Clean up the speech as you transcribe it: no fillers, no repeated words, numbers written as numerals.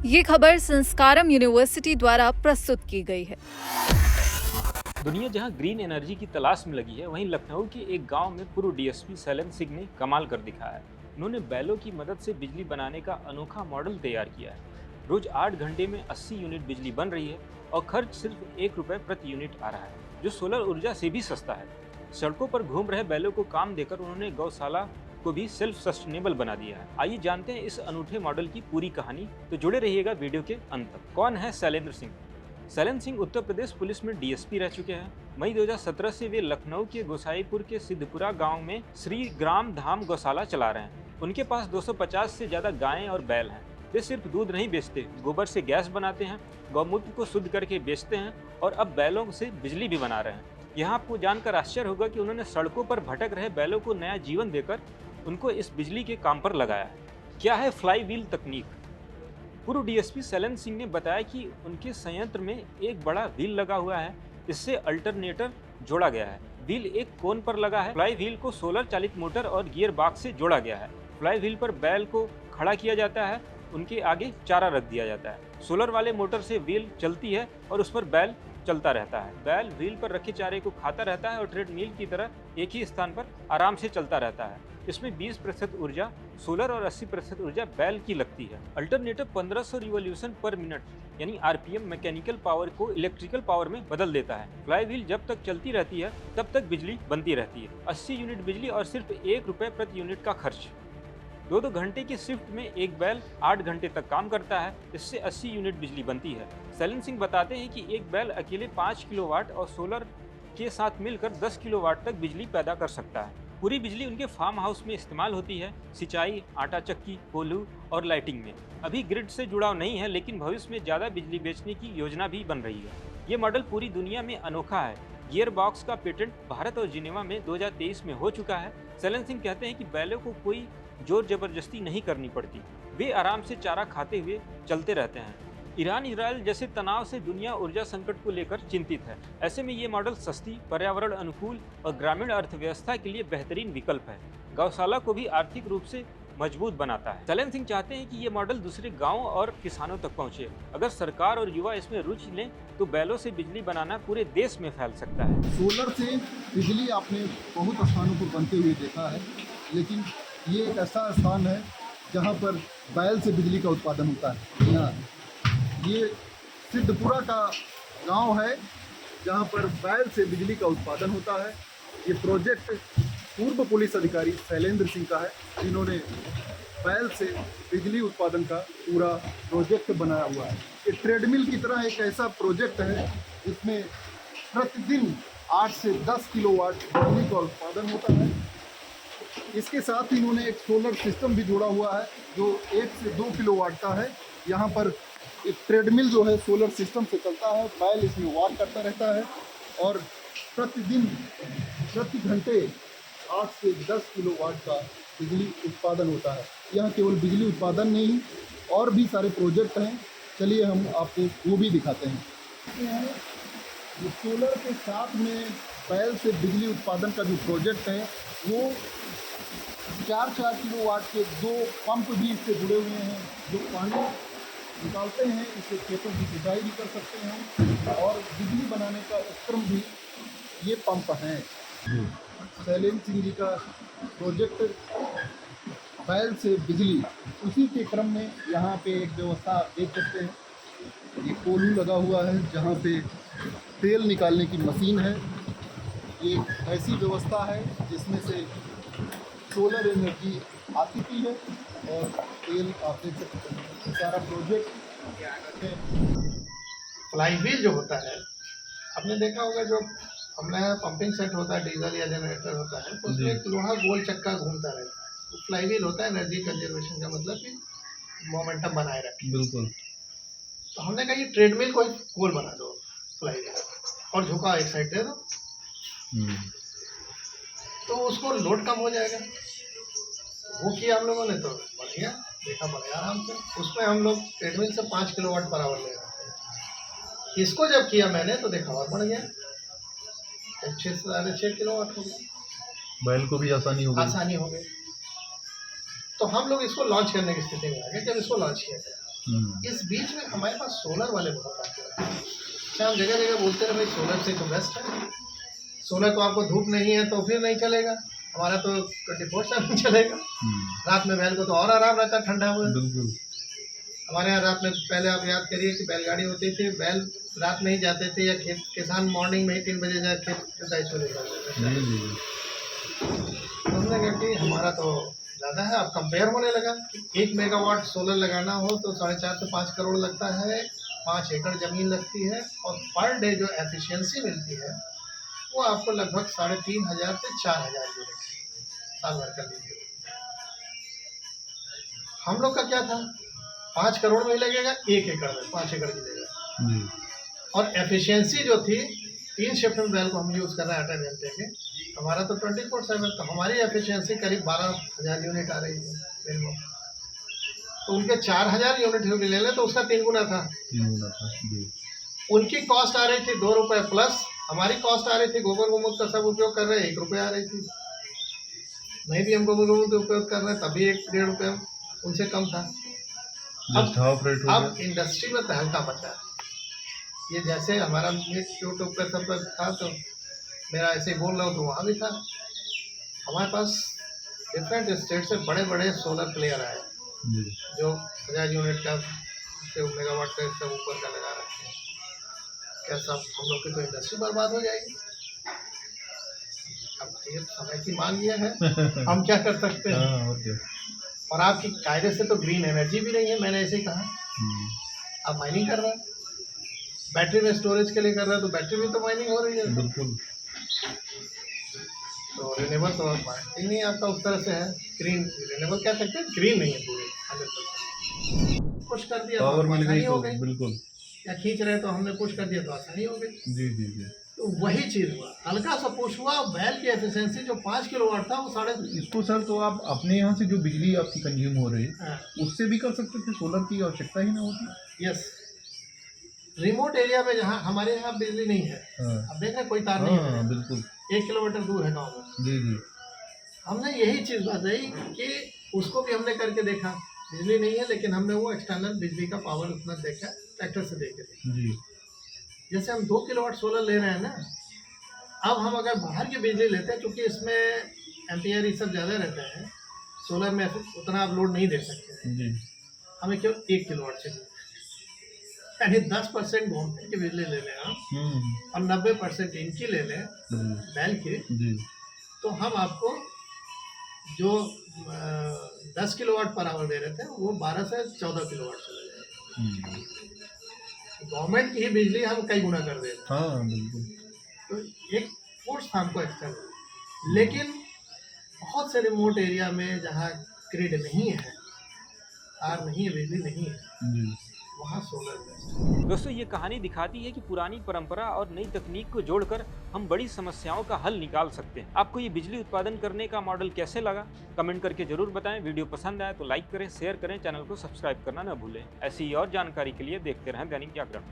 ये खबर संस्कारम यूनिवर्सिटी द्वारा प्रस्तुत की गई है। दुनिया जहां ग्रीन एनर्जी की तलाश में लगी है, वहीं लखनऊ के एक गांव में पूर्व डीएसपी शैलेंद्र सिंह ने कमाल कर दिखाया है। उन्होंने बैलों की मदद से बिजली बनाने का अनोखा मॉडल तैयार किया है। रोज 8 घंटे में 80 यूनिट बिजली बन रही है और खर्च सिर्फ 1 रुपए प्रति यूनिट आ रहा है, जो सोलर ऊर्जा से भी सस्ता है। सड़कों पर घूम रहे बैलों को काम देकर उन्होंने गौशाला को भी सेल्फ सस्टेनेबल बना दिया है। आइए जानते हैं इस अनूठे मॉडल की पूरी कहानी। तो जुड़े रहिएगा वीडियो के अंत तक। कौन है शैलेंद्र सिंह? शैलेंद्र सिंह उत्तर प्रदेश पुलिस में डीएसपी रह चुके हैं। मई 2017 से वे लखनऊ के गोसाईपुर के सिद्धपुरा गांव में श्री ग्राम धाम गौशाला चला रहे हैं। उनके पास 250 से ज्यादा गायें और बैल हैं। वे सिर्फ दूध नहीं बेचते, गोबर से गैस बनाते हैं, गौमूत्र को शुद्ध करके बेचते हैं और अब बैलों से बिजली भी बना रहे हैं। यहाँ आपको जानकर आश्चर्य होगा कि उन्होंने सड़कों पर भटक रहे बैलों को नया जीवन देकर उनको इस बिजली के काम पर लगाया है। क्या है फ्लाई व्हील तकनीक? पूर्व डीएसपी शैलेंद्र सिंह ने बताया कि उनके संयंत्र में एक बड़ा व्हील लगा हुआ है। इससे अल्टरनेटर जोड़ा गया है। व्हील एक कोन पर लगा है। फ्लाई व्हील को सोलर चालित मोटर और गियर बॉक्स से जोड़ा गया है। फ्लाई व्हील पर बैल को खड़ा किया जाता है, उनके आगे चारा रख दिया जाता है। सोलर वाले मोटर से व्हील चलती है और उस पर बैल चलता रहता है। बैल व्हील पर रखे चारे को खाता रहता है और ट्रेडमिल की तरह एक ही स्थान पर आराम से चलता रहता है। इसमें 20% ऊर्जा सोलर और 80% ऊर्जा बैल की लगती है। अल्टरनेटर 1500 रिवॉल्यूशन पर मिनट यानी आरपीएम मैकेनिकल पावर को इलेक्ट्रिकल पावर में बदल देता है। फ्लाई व्हील जब तक चलती रहती है तब तक बिजली बनती रहती है। 80 यूनिट बिजली और सिर्फ 1 रुपए प्रति यूनिट का खर्च। 2-2 घंटे की शिफ्ट में एक बैल 8 घंटे तक काम करता है। इससे 80 यूनिट बिजली बनती है। शैलेंद्र सिंह बताते हैं कि एक बैल अकेले 5 किलोवाट और सोलर के साथ मिलकर 10 किलोवाट तक बिजली पैदा कर सकता है। पूरी बिजली उनके फार्म हाउस में इस्तेमाल होती है, सिंचाई, आटा चक्की, कोल्हू और लाइटिंग में। अभी ग्रिड से जुड़ाव नहीं है, लेकिन भविष्य में ज़्यादा बिजली बेचने की योजना भी बन रही है। ये मॉडल पूरी दुनिया में अनोखा है। गियर बॉक्स का पेटेंट भारत और जिनेवा में 2023 में हो चुका है। शैलेंद्र सिंह कहते हैं कि बैलों को कोई जोर जबरदस्ती नहीं करनी पड़ती। वे आराम से चारा खाते हुए चलते रहते हैं। ईरान इजराइल जैसे तनाव से दुनिया ऊर्जा संकट को लेकर चिंतित है। ऐसे में ये मॉडल सस्ती, पर्यावरण अनुकूल और ग्रामीण अर्थव्यवस्था के लिए बेहतरीन विकल्प है। गौशाला को भी आर्थिक रूप से मजबूत बनाता है। शैलेंद्र सिंह चाहते हैं कि ये मॉडल दूसरे गांवों और किसानों तक पहुंचे। अगर सरकार और युवा इसमें रुचि लें तो बैलों से बिजली बनाना पूरे देश में फैल सकता है। सोलर से बिजली आपने बहुत स्थानों पर बनते हुए देखा है, लेकिन ये एक ऐसा स्थान है जहाँ पर बैल से बिजली का उत्पादन होता है। यहाँ ये सिद्धपुरा का गांव है जहाँ पर बैल से बिजली का उत्पादन होता है। ये प्रोजेक्ट पूर्व पुलिस अधिकारी शैलेंद्र सिंह का है, जिन्होंने बैल से बिजली उत्पादन का पूरा प्रोजेक्ट बनाया हुआ है। ये ट्रेडमिल की तरह एक ऐसा प्रोजेक्ट है जिसमें प्रतिदिन 8 से 10 किलोवाट बिजली का उत्पादन होता है। इसके साथ ही इन्होंने एक सोलर सिस्टम भी जोड़ा हुआ है जो 1 से 2 किलोवाट का है। यहाँ पर एक ट्रेडमिल जो है सोलर सिस्टम से चलता है, बैल इसमें वॉक करता रहता है और प्रतिदिन प्रति घंटे 8 से 10 किलोवाट का बिजली उत्पादन होता है। यहाँ केवल बिजली उत्पादन नहीं, और भी सारे प्रोजेक्ट हैं। चलिए हम आपको वो भी दिखाते हैं। जो सोलर के साथ में बैल से बिजली उत्पादन का जो प्रोजेक्ट है वो 4-4 किलोवाट के 2 पंप भी इससे जुड़े हुए हैं, जो पानी निकालते हैं। इससे खेतों की सिंचाई भी कर सकते हैं और बिजली बनाने का उपक्रम भी ये पंप हैं। शैलेंद्र सिंह जी का प्रोजेक्ट बैल से बिजली, उसी के क्रम में यहाँ पे एक व्यवस्था आप देख सकते हैं। ये कोल्हू लगा हुआ है जहाँ पे तेल निकालने की मशीन है। ये ऐसी व्यवस्था है जिसमें से सोलर एनर्जी आती भी है और तेल आप देख सकते हैं। सारा प्रोजेक्ट फ्लाई व्हील जो होता है, आपने देखा होगा, जो हमारे पंपिंग सेट होता है, डीजल या जनरेटर होता है, तो उसमें एक लोहा गोल चक्का घूमता रहता है। तो फ्लाई व्हील होता है एनर्जी कंजर्वेशन का, मतलब कि मोमेंटम बनाए रखे। बिल्कुल। तो हमने कहा ये ट्रेडमिल को एक गोल बना दो फ्लाई व्हील और झुका एक साइड दे दो, तो उसको लोड कम हो जाएगा। वो किया हम लोगों ने तो बढ़िया देखा, बढ़िया आराम से। उसमें हम लोग ट्रेडमिल से 5 किलोवाट पर आवर ले रहे थे। इसको जब किया मैंने तो देखा और बढ़ गया, 6 से 6.5 किलोवाट हो गया। बैल को भी आसानी हो गई। तो हम लोग इसको लॉन्च करने की स्थिति में आ गए। जब इसको लॉन्च किया गया इस बीच में हमारे पास सोलर वाले बहुत आते हैं। अच्छा, हम जगह जगह बोलते हैं भाई सोलर से तो बेस्ट है, सोलर तो आपको धूप नहीं है तो फिर नहीं चलेगा, हमारा तो 24/7 चलेगा। रात में बैल को तो और आराम रहता है ठंडा हुआ। बिल्कुल। हमारे यहाँ रात में पहले आप याद करिए कि बैलगाड़ी होती थी, बैल रात में ही जाते थे, या खेत किसान मॉर्निंग में ही 3 बजे जाए खेत जुताई शुरू कर देते थे। तो हमने कहा कि हमारा तो ज़्यादा है, अब कंपेयर होने लगा कि 1 मेगावाट सोलर लगाना हो तो 4.5 से 5 करोड़ लगता है, 5 एकड़ ज़मीन लगती है, और पर डे जो एफिशिएंसी मिलती है वो आपको लगभग 3,500 से 4,000 यूनिट साल भर कर लीजिए। हम लोग का क्या था, 5 करोड़ में ही लगेगा 1 एकड़ में, 5 एकड़ की जगह, और एफिशिएंसी जो थी 3 शिफ्ट में बैल को हम यूज़ कर रहे हैं 8 घंटे के, हमारा तो 24/7, तो हमारी एफिशिएंसी करीब 12,000 यूनिट आ रही है मिनिमम। तो उनके 4,000 यूनिट ले लें तो उसका 3 गुना था। उनकी कॉस्ट आ रही थी 2 रुपये प्लस, हमारी कॉस्ट आ रही थी, गोबर गोमूत्र का सब उपयोग कर रहे हैं 1 रुपये आ रही थी, नहीं भी हम गोबर गोमूत्र उपयोग कर रहे हैं तभी 1-1.5 रुपये उनसे कम था। अब इंडस्ट्री में तहलका मचा है। ये जैसे हमारा यूट्यूब पे सब पर था तो मेरा ऐसे बोल रहा हूँ तो वहाँ भी था। हमारे पास डिफरेंट स्टेट से बड़े बड़े सोलर प्लेयर आए जो 1000 यूनिट का से मेगावाट का सब ऊपर का लगा रखे हैं। क्या सब हम लोग की तो इंडस्ट्री बर्बाद हो जाएगी। अब ये समय की मांग ये है, हम क्या कर सकते हैं। और आपकी कायदे से तो ग्रीन एनर्जी भी नहीं है, मैंने ऐसे ही कहा। आप माइनिंग कर रहे हैं, बैटरी में स्टोरेज के लिए कर रहे हैं तो बैटरी में तो माइनिंग हो रही है। बिल्कुल। तो रिन्यूएबल तो माइनिंग नहीं आपका उस तरह से है। ग्रीन रिन्यूएबल कह सकते हैं, ग्रीन नहीं है पूरे 100%। पुश कर दिया तो आसानी हो गई। बिल्कुल। या खींच रहे तो हमने पुश कर दिया तो आसानी हो गई। जी जी जी। तो वही चीज़ हुआ, हल्का सा पुश हुआ, बैल की एफिशिएंसी जो 5 किलोवाट था वो 3.5। इसको सर तो आप अपने यहाँ से जो बिजली आपकी कंज्यूम हो रही है उससे भी कर सकते थे, सोलर की आवश्यकता ही ना होती। यस, रिमोट एरिया में जहाँ हमारे यहाँ बिजली नहीं है, अब देख रहे कोई तार नहीं है, बिल्कुल 1 किलोमीटर दूर है गाँव में। जी जी। हमने यही चीज़ बताई कि उसको भी हमने करके देखा, बिजली नहीं है लेकिन हमने वो एक्सटर्नल बिजली का पावर उतना देखा, ट्रैक्टर से देख के देखा। जी। जैसे हम 2 किलोवाट सोलर ले रहे हैं ना, अब हम अगर बाहर की बिजली लेते हैं, क्योंकि इसमें एम्पियर ये सब ज़्यादा रहते हैं, सोलर में उतना आप लोड नहीं दे सकते हैं, हमें केवल 1 किलोवाट चाहिए, यानी 10% गवर्नमेंट की बिजली ले लें हम और 90% इनकी ले लें बैल की, तो हम आपको जो 10 किलोवाट पर आवर दे रहे थे वो 12 से 14 किलोवाट चले जाएगा। गवर्नमेंट की ही बिजली हम कई गुना कर दे रहे हैं। हाँ बिल्कुल। तो एक फोर्स था हमको एक्सटर्नल, लेकिन बहुत से रिमोट एरिया में जहाँ ग्रिड नहीं है, तार नहीं है, बिजली नहीं है, वहाँ सोलर बेस्ट। दोस्तों, ये कहानी दिखाती है कि पुरानी परंपरा और नई तकनीक को जोड़कर हम बड़ी समस्याओं का हल निकाल सकते हैं। आपको ये बिजली उत्पादन करने का मॉडल कैसे लगा, कमेंट करके जरूर बताएं। वीडियो पसंद आए तो लाइक करें, शेयर करें, चैनल को सब्सक्राइब करना न भूलें। ऐसी और जानकारी के लिए देखते रहें दैनिक जागरण।